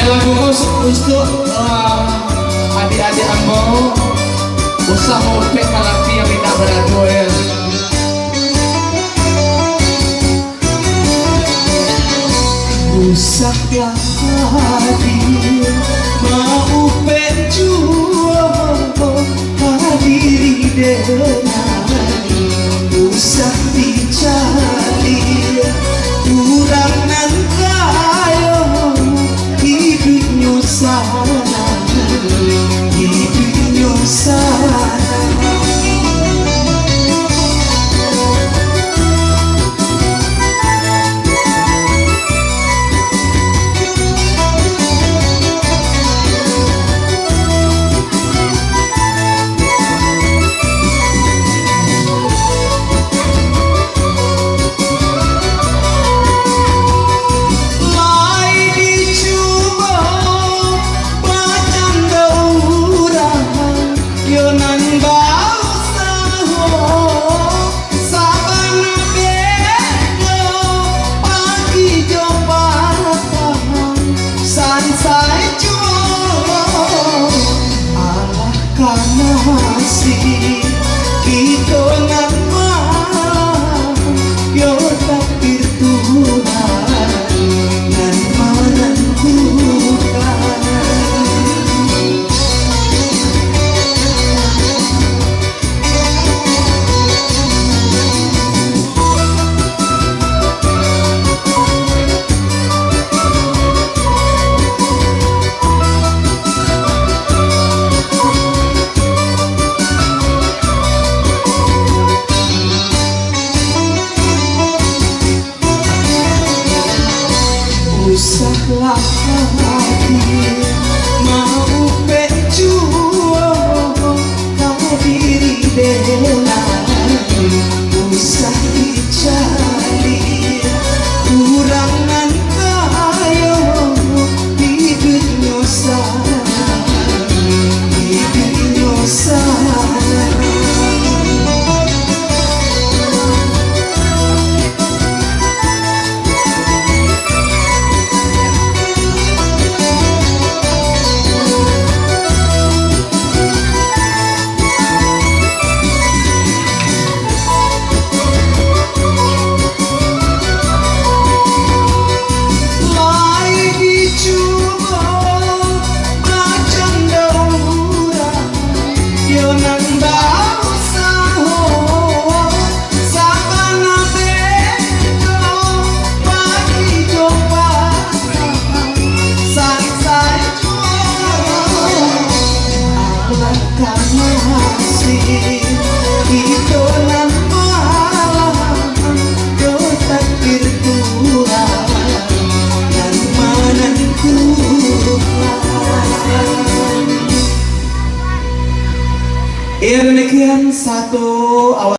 lagu untuk adik-adik ambo usah ngopek kalaki yang tidak beraduel. Usahlah hadir mau penjual hadiri dengan usah dicari kurang nan kayo hidupnya sana hidupnya sana. Masih kita nak yo takdir Tuhan dan menentukan. Usahlah hadir mau berjuang hadiri dengan usah dicari kurangan kayo hidupnya sana hidupnya sana. Kita nan yo takdir Tuhan dan menentukan. Demikian satu awal